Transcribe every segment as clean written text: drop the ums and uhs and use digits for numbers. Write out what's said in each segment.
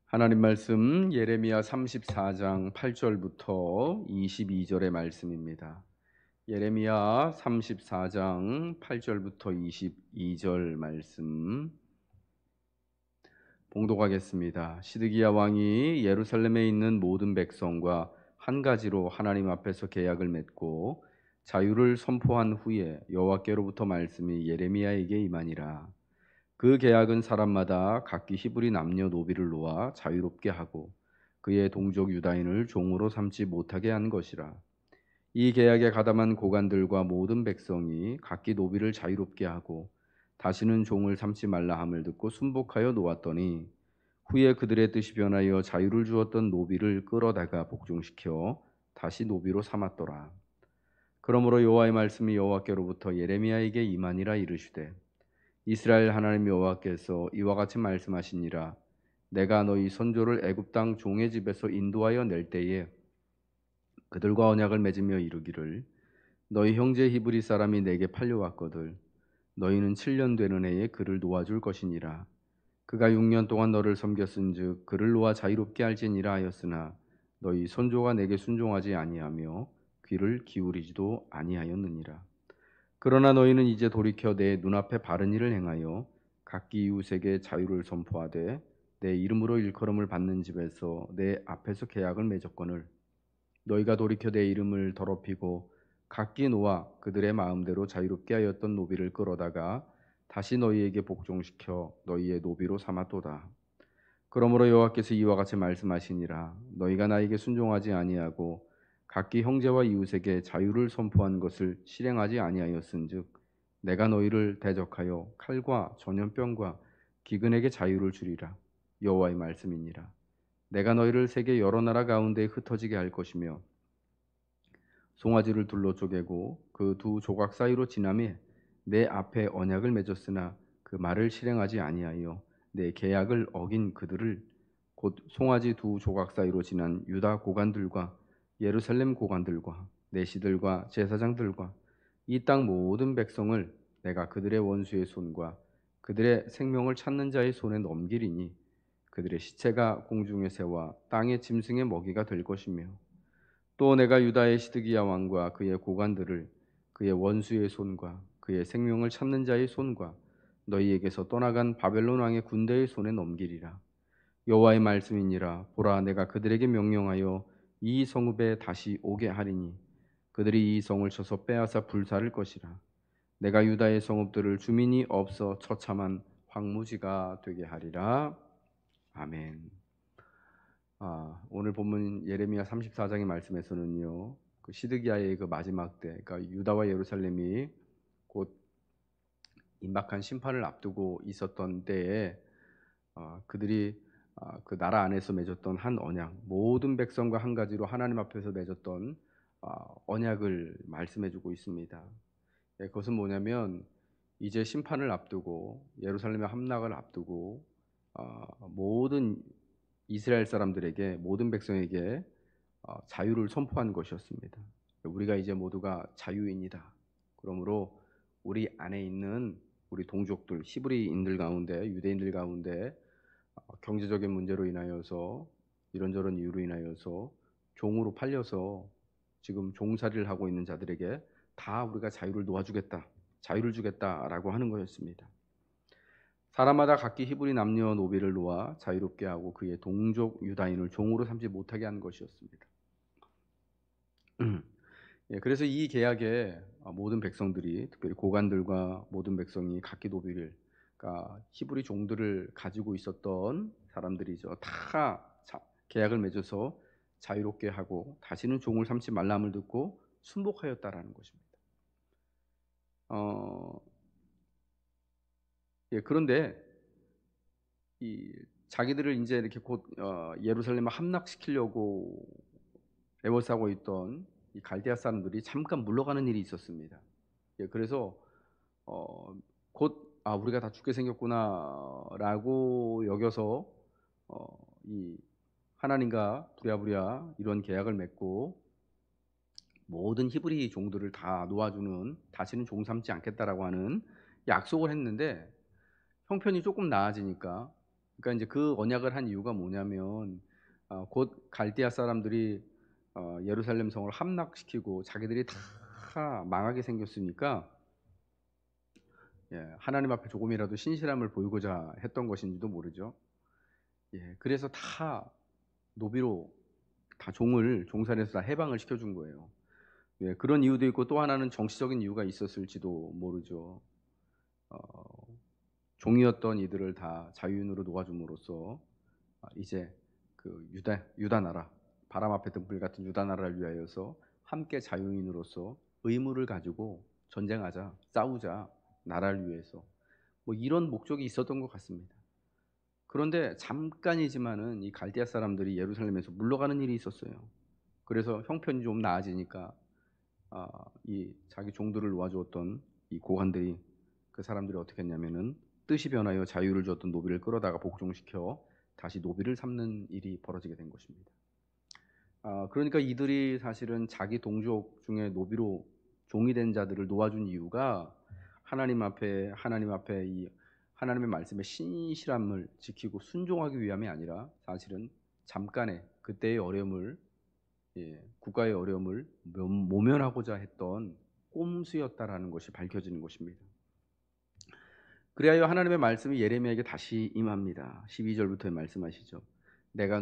하나님 말씀 예레미야 34장 8절부터 22절의 말씀입니다. 예레미야 34장 8절부터 22절 말씀 봉독하겠습니다. 시드기야 왕이 예루살렘에 있는 모든 백성과 한 가지로 하나님 앞에서 계약을 맺고 자유를 선포한 후에 여호와께로부터 말씀이 예레미야에게 임하니라. 그 계약은 사람마다 각기 히브리 남녀 노비를 놓아 자유롭게 하고 그의 동족 유다인을 종으로 삼지 못하게 한 것이라. 이 계약에 가담한 고관들과 모든 백성이 각기 노비를 자유롭게 하고 다시는 종을 삼지 말라 함을 듣고 순복하여 놓았더니 후에 그들의 뜻이 변하여 자유를 주었던 노비를 끌어다가 복종시켜 다시 노비로 삼았더라. 그러므로 여호와의 말씀이 여호와께로부터 예레미야에게 임하니라 이르시되 이스라엘 하나님 여호와께서 이와 같이 말씀하시니라. 내가 너희 선조를 애굽 땅 종의 집에서 인도하여 낼 때에 그들과 언약을 맺으며 이르기를 너희 형제 히브리 사람이 내게 팔려왔거늘 너희는 7년 되는 해에 그를 놓아줄 것이니라. 그가 6년 동안 너를 섬겼은즉 그를 놓아 자유롭게 할지니라 하였으나 너희 선조가 내게 순종하지 아니하며 귀를 기울이지도 아니하였느니라. 그러나 너희는 이제 돌이켜 내 눈앞에 바른 일을 행하여 각기 이웃에게 자유를 선포하되 내 이름으로 일컬음을 받는 집에서 내 앞에서 계약을 맺었거늘 너희가 돌이켜 내 이름을 더럽히고 각기 놓아 그들의 마음대로 자유롭게 하였던 노비를 끌어다가 다시 너희에게 복종시켜 너희의 노비로 삼았도다. 그러므로 여호와께서 이와 같이 말씀하시니라. 너희가 나에게 순종하지 아니하고 각기 형제와 이웃에게 자유를 선포한 것을 실행하지 아니하였은즉 내가 너희를 대적하여 칼과 전염병과 기근에게 자유를 주리라. 여호와의 말씀이니라. 내가 너희를 세계 여러 나라 가운데에 흩어지게 할 것이며 송아지를 둘러 쪼개고 그 두 조각 사이로 지나매 내 앞에 언약을 맺었으나 그 말을 실행하지 아니하여 내 계약을 어긴 그들을 곧 송아지 두 조각 사이로 지난 유다 고관들과 예루살렘 고관들과 내시들과 제사장들과 이 땅 모든 백성을 내가 그들의 원수의 손과 그들의 생명을 찾는 자의 손에 넘기리니 그들의 시체가 공중의 새와 땅의 짐승의 먹이가 될 것이며 또 내가 유다의 시드기야 왕과 그의 고관들을 그의 원수의 손과 그의 생명을 찾는 자의 손과 너희에게서 떠나간 바벨론 왕의 군대의 손에 넘기리라. 여호와의 말씀이니라. 보라, 내가 그들에게 명령하여 이 성읍에 다시 오게 하리니 그들이 이 성을 쳐서 빼앗아 불사를 것이라. 내가 유다의 성읍들을 주민이 없어 처참한 황무지가 되게 하리라. 아멘. 오늘 본문 예레미야 34장의 말씀에서는요, 그 시드기야의 그 마지막 때, 그러니까 유다와 예루살렘이 곧 임박한 심판을 앞두고 있었던 때에 그들이 그 나라 안에서 맺었던 한 언약, 모든 백성과 한 가지로 하나님 앞에서 맺었던 언약을 말씀해주고 있습니다. 예, 그것은 뭐냐면 이제 심판을 앞두고 예루살렘의 함락을 앞두고 모든 이스라엘 사람들에게 모든 백성에게 자유를 선포한 것이었습니다. 우리가 이제 모두가 자유인이다. 그러므로 우리 안에 있는 우리 동족들, 히브리인들 가운데, 유대인들 가운데 경제적인 문제로 인하여서 이런저런 이유로 인하여서 종으로 팔려서 지금 종살이를 하고 있는 자들에게 다 우리가 자유를 놓아주겠다, 자유를 주겠다라고 하는 것이었습니다. 사람마다 각기 히브리 남녀 노비를 놓아 자유롭게 하고 그의 동족 유다인을 종으로 삼지 못하게 한 것이었습니다. 예, 그래서 이 계약에 모든 백성들이 특별히 고관들과 모든 백성이 각기 노비를, 그러니까 히브리 종들을 가지고 있었던 사람들이죠. 다 계약을 맺어서 자유롭게 하고 다시는 종을 삼지 말람을 듣고 순복하였다라는 것입니다. 예, 그런데 이 자기들을 이제 이렇게 곧 예루살렘을 함락시키려고 애워싸고 있던 이 갈대아 사람들이 잠깐 물러가는 일이 있었습니다. 예, 그래서 곧 우리가 다 죽게 생겼구나라고 여겨서 이 하나님과 부랴부랴 이런 계약을 맺고 모든 히브리 종들을 다 놓아주는, 다시는 종 삼지 않겠다라고 하는 약속을 했는데 형편이 조금 나아지니까 그러니까 이제 그 언약을 한 이유가 뭐냐면 곧 갈대아 사람들이 예루살렘 성을 함락시키고 자기들이 다 망하게 생겼으니까 하나님 앞에 조금이라도 신실함을 보이고자 했던 것인지도 모르죠. 그래서 다 노비로 다 종살이에서 다 해방을 시켜준 거예요. 그런 이유도 있고 또 하나는 정치적인 이유가 있었을지도 모르죠. 어, 종이었던 이들을 다 자유인으로 놓아줌으로써 이제 그 유다 나라, 바람 앞에 등불 같은 유다 나라를 위하여서 함께 자유인으로서 의무를 가지고 전쟁하자, 싸우자, 나라를 위해서 뭐 이런 목적이 있었던 것 같습니다. 그런데 잠깐이지만은 이 갈대아 사람들이 예루살렘에서 물러가는 일이 있었어요. 그래서 형편이 좀 나아지니까 이 자기 종들을 놓아주었던 이 고관들이 그 사람들이 어떻게 했냐면은 뜻이 변하여 자유를 주었던 노비를 끌어다가 복종시켜 다시 노비를 삼는 일이 벌어지게 된 것입니다. 그러니까 이들이 사실은 자기 동족 중에 노비로 종이 된 자들을 놓아준 이유가 하나님 앞에 이 하나님의 말씀의 신실함을 지키고 순종하기 위함이 아니라 사실은 잠깐의 그때의 어려움을 국가의 어려움을 모면하고자 했던 꼼수였다라는 것이 밝혀지는 것입니다. 그리하여 하나님의 말씀이 예레미야에게 다시 임합니다. 12절부터 말씀하시죠. 내가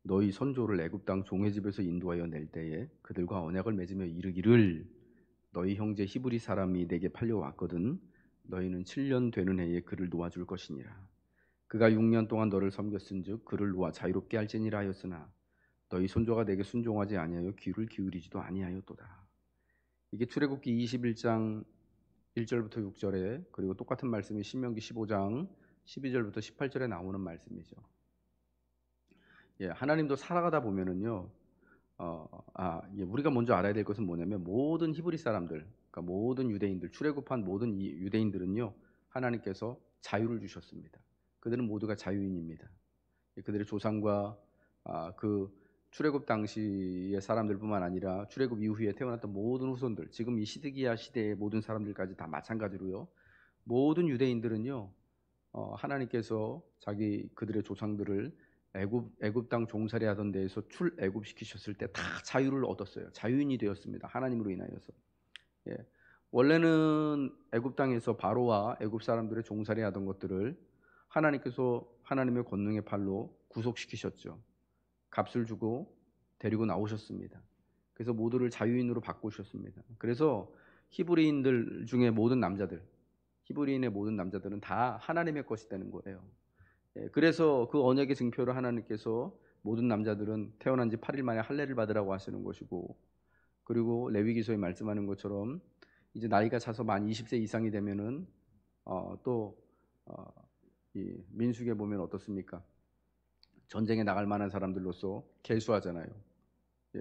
너희 선조를 애굽 땅 종의 집에서 인도하여 낼 때에 그들과 언약을 맺으며 이르기를 너희 형제 히브리 사람이 내게 팔려왔거든 너희는 7년 되는 해에 그를 놓아줄 것이니라. 그가 6년 동안 너를 섬겼은즉 그를 놓아 자유롭게 할지니라 하였으나 너희 손조가 내게 순종하지 아니하여 귀를 기울이지도 아니하였도다. 이게 출애굽기 21장 1절부터 6절에 그리고 똑같은 말씀이 신명기 15장 12절부터 18절에 나오는 말씀이죠. 하나님도 살아가다 보면은요, 우리가 먼저 알아야 될 것은 뭐냐면 모든 히브리 사람들, 그러니까 모든 유대인들, 출애굽한 모든 이 유대인들은요, 하나님께서 자유를 주셨습니다. 그들은 모두가 자유인입니다. 그들의 조상과 그 출애굽 당시의 사람들뿐만 아니라 출애굽 이후에 태어났던 모든 후손들, 지금 이 시드기야 시대의 모든 사람들까지 다 마찬가지로요. 모든 유대인들은요, 하나님께서 그들의 조상들을 애굽 땅 종살이 하던 데에서 출애굽 시키셨을 때 다 자유를 얻었어요. 자유인이 되었습니다. 하나님으로 인하여서. 예. 원래는 애굽 땅에서 바로와 애굽 사람들의 종살이 하던 것들을 하나님께서 하나님의 권능의 팔로 구속시키셨죠. 값을 주고 데리고 나오셨습니다. 그래서 모두를 자유인으로 바꾸셨습니다. 그래서 히브리인의 모든 남자들은 다 하나님의 것이 되는 거예요. 그래서 그 언약의 증표를 하나님께서 모든 남자들은 태어난 지 8일 만에 할례를 받으라고 하시는 것이고, 그리고 레위기서에 말씀하는 것처럼 이제 나이가 차서 만 20세 이상이 되면은 또 민수기에 보면 어떻습니까? 전쟁에 나갈 만한 사람들로서 계수하잖아요.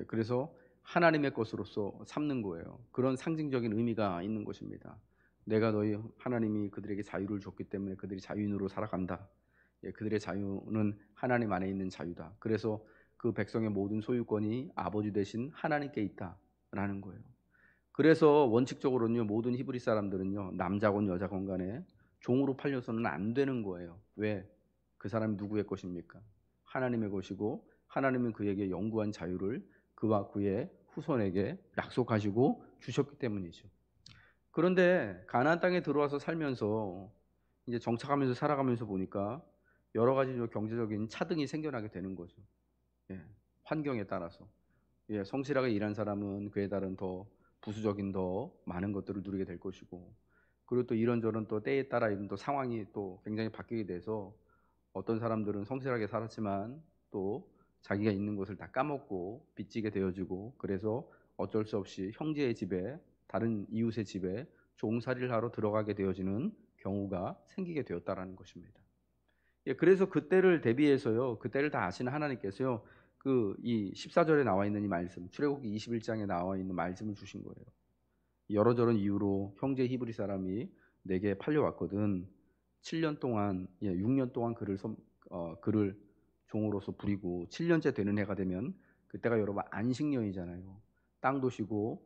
그래서 하나님의 것으로서 삼는 거예요. 그런 상징적인 의미가 있는 것입니다. 하나님이 그들에게 자유를 줬기 때문에 그들이 자유인으로 살아간다. 그들의 자유는 하나님 안에 있는 자유다. 그래서 그 백성의 모든 소유권이 아버지 되신 하나님께 있다라는 거예요. 그래서 원칙적으로는요, 모든 히브리 사람들은요, 남자건 여자건 간에 종으로 팔려서는 안 되는 거예요. 왜? 그 사람이 누구의 것입니까? 하나님의 것이고 하나님은 그에게 영구한 자유를 그와 그의 후손에게 약속하시고 주셨기 때문이죠. 그런데 가나안 땅에 들어와서 살면서 이제 정착하면서 살아가면서 보니까 여러 가지 경제적인 차등이 생겨나게 되는 거죠. 환경에 따라서. 성실하게 일한 사람은 그에 따른 더 부수적인 더 많은 것들을 누리게 될 것이고, 그리고 또 이런저런 또 때에 따라 이런 또 상황이 또 굉장히 바뀌게 돼서 어떤 사람들은 성실하게 살았지만 또 자기가 있는 것을 다 까먹고 빚지게 되어지고, 그래서 어쩔 수 없이 형제의 집에, 다른 이웃의 집에 종살이를 하러 들어가게 되어지는 경우가 생기게 되었다라는 것입니다. 그래서 그때를 대비해서요, 그때를 다 아시는 하나님께서요, 이 14절에 나와 있는 이 말씀, 출애굽기 21장에 나와 있는 말씀을 주신 거예요. 여러저런 이유로 형제 히브리 사람이 내게 팔려왔거든. 7년 동안, 6년 동안 그를 종으로서 부리고 7년째 되는 해가 되면 그때가 여러분 안식년이잖아요. 땅도 쉬고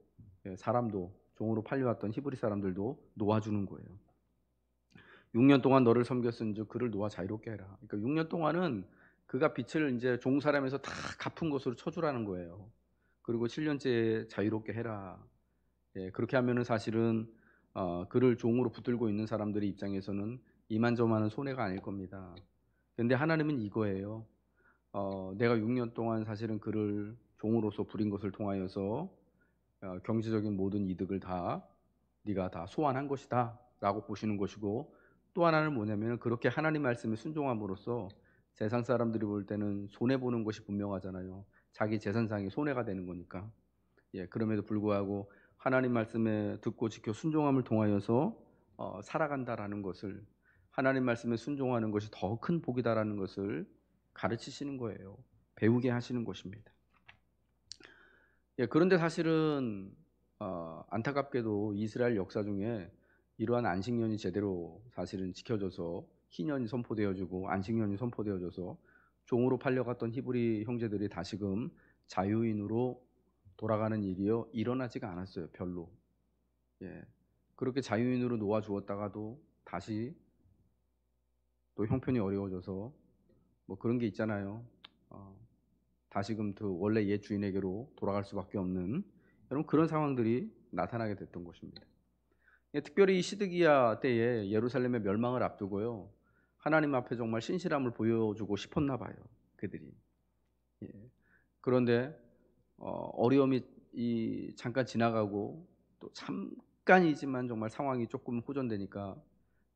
사람도 종으로 팔려왔던 히브리 사람들도 놓아주는 거예요. 6년 동안 너를 섬겼은즉 그를 놓아 자유롭게 해라. 그러니까 6년 동안은 그가 빚을 이제 종살이하면서 다 갚은 것으로 쳐주라는 거예요. 그리고 7년째에 자유롭게 해라. 예, 그렇게 하면은 사실은 그를 종으로 붙들고 있는 사람들의 입장에서는 이만저만한 손해가 아닐 겁니다. 근데 하나님은 이거예요. 내가 6년 동안 사실은 그를 종으로서 부린 것을 통하여서 경제적인 모든 이득을 다 네가 다 소환한 것이다라고 보시는 것이고, 또 하나는 뭐냐면 그렇게 하나님 말씀에 순종함으로써 세상 사람들이 볼 때는 손해 보는 것이 분명하잖아요. 자기 재산상의 손해가 되는 거니까. 예, 그럼에도 불구하고 하나님 말씀에 듣고 지켜 순종함을 통하여서 살아간다라는 것을, 하나님 말씀에 순종하는 것이 더 큰 복이다라는 것을 가르치시는 거예요. 배우게 하시는 것입니다. 예, 그런데 사실은 안타깝게도 이스라엘 역사 중에 이러한 안식년이 제대로 사실은 지켜져서 희년이 선포되어지고 안식년이 선포되어져서 종으로 팔려갔던 히브리 형제들이 다시금 자유인으로 돌아가는 일이요 일어나지가 않았어요. 별로. 예, 그렇게 자유인으로 놓아 주었다가도 다시 또 형편이 어려워져서 뭐 그런 게 있잖아요. 어, 다시금 그 원래 옛 주인에게로 돌아갈 수밖에 없는 여러분 그런 상황들이 나타나게 됐던 것입니다. 예, 특별히 이 시드기야 때에 예루살렘의 멸망을 앞두고요, 하나님 앞에 정말 신실함을 보여주고 싶었나 봐요, 그들이. 예. 그런데 어려움이 잠깐 지나가고 또 잠깐이지만 정말 상황이 조금 호전되니까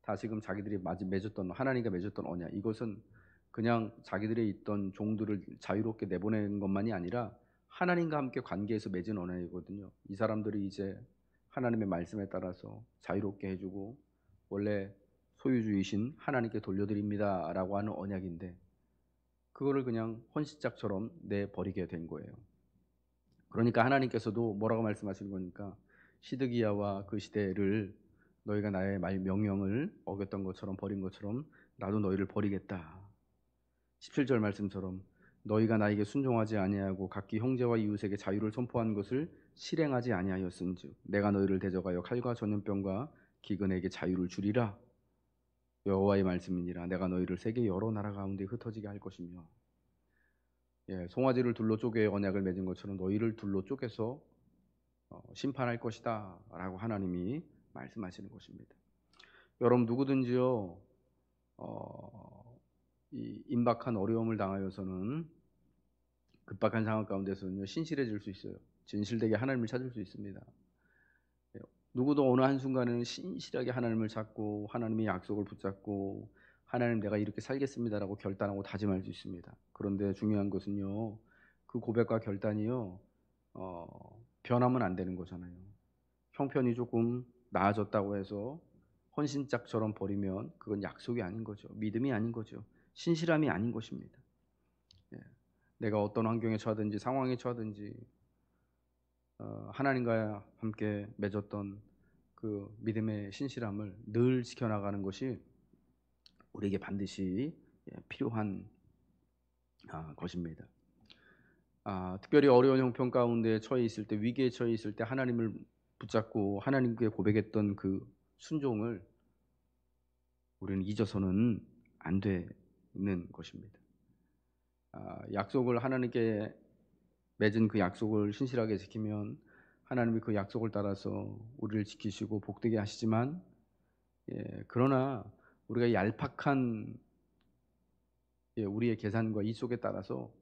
다시금 자기들이 맺었던 하나님과 맺었던 언약, 이것은 그냥 자기들의 있던 종들을 자유롭게 내보내는 것만이 아니라 하나님과 함께 관계에서 맺은 언약이거든요. 이 사람들이 이제 하나님의 말씀에 따라서 자유롭게 해주고 원래 소유주이신 하나님께 돌려드립니다라고 하는 언약인데, 그거를 그냥 헌신짝처럼 내버리게 된 거예요. 그러니까 하나님께서도 뭐라고 말씀하시는 거니까, 시드기야와 그 시대를 너희가 나의 명령을 어겼던 것처럼 버린 것처럼 나도 너희를 버리겠다. 17절 말씀처럼 너희가 나에게 순종하지 아니하고 각기 형제와 이웃에게 자유를 선포한 것을 실행하지 아니하였은즉 내가 너희를 대적하여 칼과 전염병과 기근에게 자유를 주리라. 여호와의 말씀이니라. 내가 너희를 세계 여러 나라 가운데 흩어지게 할 것이며, 예, 송아지를 둘러 쪼개 언약을 맺은 것처럼 너희를 둘러 쪼개서 심판할 것이다 라고 하나님이 말씀하시는 것입니다. 여러분 누구든지요 이 임박한 어려움을 당하여서는, 급박한 상황 가운데서는요 신실해질 수 있어요. 진실되게 하나님을 찾을 수 있습니다. 예, 누구도 어느 한순간에는 신실하게 하나님을 찾고 하나님의 약속을 붙잡고 하나님 내가 이렇게 살겠습니다라고 결단하고 다짐할 수 있습니다. 그런데 중요한 것은요, 그 고백과 결단이요 변하면 안 되는 거잖아요. 형편이 조금 나아졌다고 해서 헌신짝처럼 버리면 그건 약속이 아닌 거죠. 믿음이 아닌 거죠. 신실함이 아닌 것입니다. 예. 내가 어떤 환경에 처하든지 상황에 처하든지 하나님과 함께 맺었던 그 믿음의 신실함을 늘 지켜나가는 것이 우리에게 반드시 필요한 것입니다. 특별히 어려운 형편 가운데 처해 있을 때, 위기에 처해 있을 때 하나님을 붙잡고 하나님께 고백했던 그 순종을 우리는 잊어서는 안 되는 것입니다. 약속을 하나님께 맺은 그 약속을 신실하게 지키면 하나님이 그 약속을 따라서 우리를 지키시고 복되게 하시지만, 그러나 우리가 얄팍한 우리의 계산과 이 속에 따라서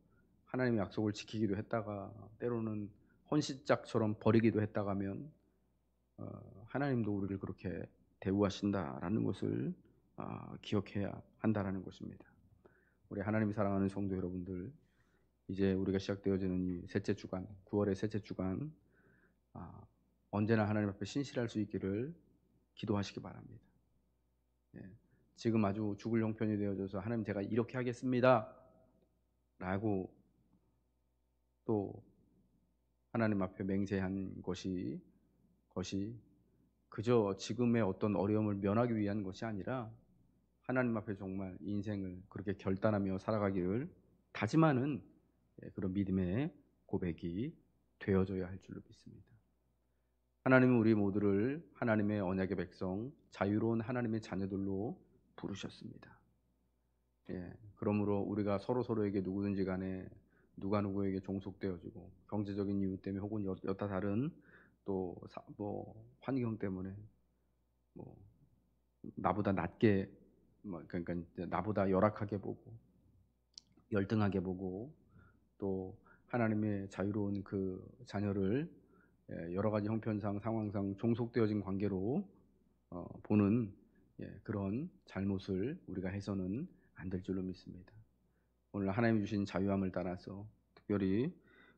하나님의 약속을 지키기도 했다가 때로는 헌신짝처럼 버리기도 했다가 하면 하나님도 우리를 그렇게 대우하신다라는 것을 기억해야 한다라는 것입니다. 우리 하나님이 사랑하는 성도 여러분들, 이제 우리가 시작되어지는 이 셋째 주간, 9월의 셋째 주간, 언제나 하나님 앞에 신실할 수 있기를 기도하시기 바랍니다. 예, 지금 아주 죽을 형편이 되어져서 하나님 제가 이렇게 하겠습니다 라고 또 하나님 앞에 맹세한 것이 그저 지금의 어떤 어려움을 면하기 위한 것이 아니라 하나님 앞에 정말 인생을 그렇게 결단하며 살아가기를 다짐하는 그런 믿음의 고백이 되어져야 할 줄로 믿습니다. 하나님은 우리 모두를 하나님의 언약의 백성, 자유로운 하나님의 자녀들로 부르셨습니다. 예, 그러므로 우리가 서로에게 누구든지 간에 누가 누구에게 종속되어지고 경제적인 이유 때문에 혹은 여타 다른 또 환경 때문에 뭐 나보다 낮게 그러니까 이제 나보다 열악하게 보고 열등하게 보고 또 하나님의 자유로운 그 자녀를 여러 가지 형편상 상황상 종속되어진 관계로 보는 그런 잘못을 우리가 해서는 안 될 줄로 믿습니다. 오늘 하나님 주신 자유함을 따라서 특별히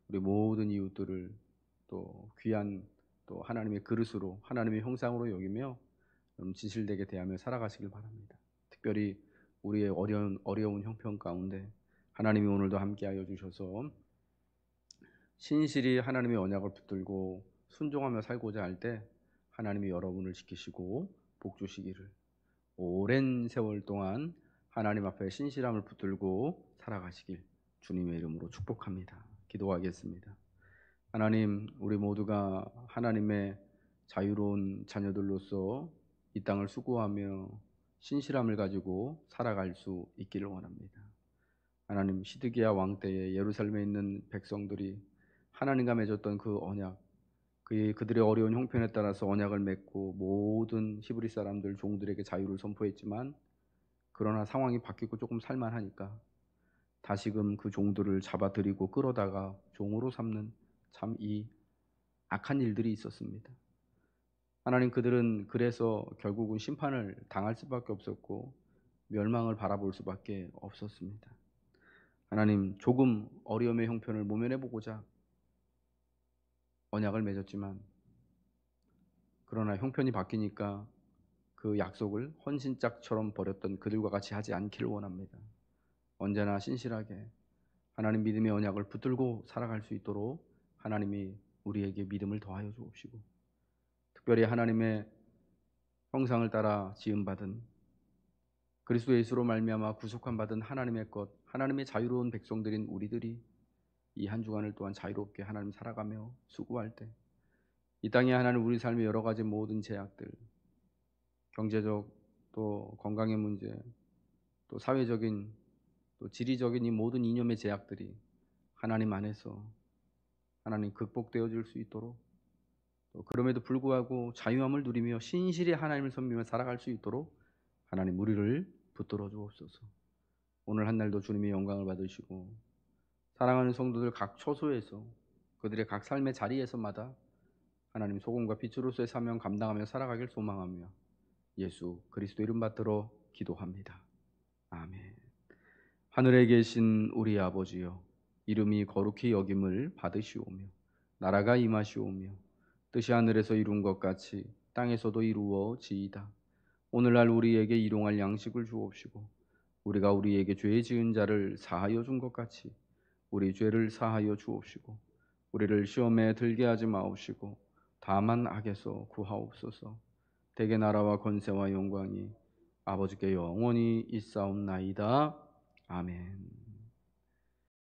우리 모든 이웃들을 또 귀한 또 하나님의 그릇으로 하나님의 형상으로 여기며 진실되게 대하며 살아가시길 바랍니다. 특별히 우리의 어려운 형편 가운데 하나님이 오늘도 함께하여 주셔서 신실히 하나님의 언약을 붙들고 순종하며 살고자 할 때 하나님이 여러분을 지키시고 복 주시기를, 오랜 세월 동안 하나님 앞에 신실함을 붙들고 살아가시길 주님의 이름으로 축복합니다. 기도하겠습니다. 하나님, 우리 모두가 하나님의 자유로운 자녀들로서 이 땅을 수고하며 신실함을 가지고 살아갈 수 있기를 원합니다. 하나님, 시드기야 왕 때에 예루살렘에 있는 백성들이 하나님과 맺었던 그 언약, 그들의 어려운 형편에 따라서 언약을 맺고 모든 히브리 사람들 종들에게 자유를 선포했지만, 그러나 상황이 바뀌고 조금 살만하니까 다시금 그 종들을 잡아들이고 끌어다가 종으로 삼는 참 이 악한 일들이 있었습니다. 하나님, 그들은 그래서 결국은 심판을 당할 수밖에 없었고 멸망을 바라볼 수밖에 없었습니다. 하나님, 조금 어려움의 형편을 모면해 보고자 언약을 맺었지만, 그러나 형편이 바뀌니까 그 약속을 헌신짝처럼 버렸던 그들과 같이 하지 않기를 원합니다. 언제나 신실하게 하나님 믿음의 언약을 붙들고 살아갈 수 있도록 하나님이 우리에게 믿음을 더하여 주옵시고, 특별히 하나님의 형상을 따라 지음받은 그리스도 예수로 말미암아 구속함 받은 하나님의 것, 하나님의 자유로운 백성들인 우리들이 이 한 주간을 또한 자유롭게 하나님 살아가며 수고할 때 이 땅에 하나님 우리 삶의 여러 가지 모든 제약들, 경제적 또 건강의 문제, 또 사회적인 또 지리적인 이 모든 이념의 제약들이 하나님 안에서 하나님 극복되어질 수 있도록, 또 그럼에도 불구하고 자유함을 누리며 신실히 하나님을 섬기며 살아갈 수 있도록 하나님 우리를 붙들어 주옵소서. 오늘 한 날도 주님의 영광을 받으시고 사랑하는 성도들 각 처소에서 그들의 각 삶의 자리에서마다 하나님 소금과 빛으로서의 사명 감당하며 살아가길 소망하며 예수 그리스도 이름 받들어 기도합니다. 아멘. 하늘에 계신 우리 아버지여, 이름이 거룩히 여김을 받으시오며 나라가 임하시오며 뜻이 하늘에서 이룬 것 같이 땅에서도 이루어지이다. 오늘날 우리에게 일용할 양식을 주옵시고 우리가 우리에게 죄 지은 자를 사하여 준 것 같이 우리 죄를 사하여 주옵시고 우리를 시험에 들게 하지 마옵시고 다만 악에서 구하옵소서. 대개 나라와 권세와 영광이 아버지께 영원히 있사옵나이다. 아멘.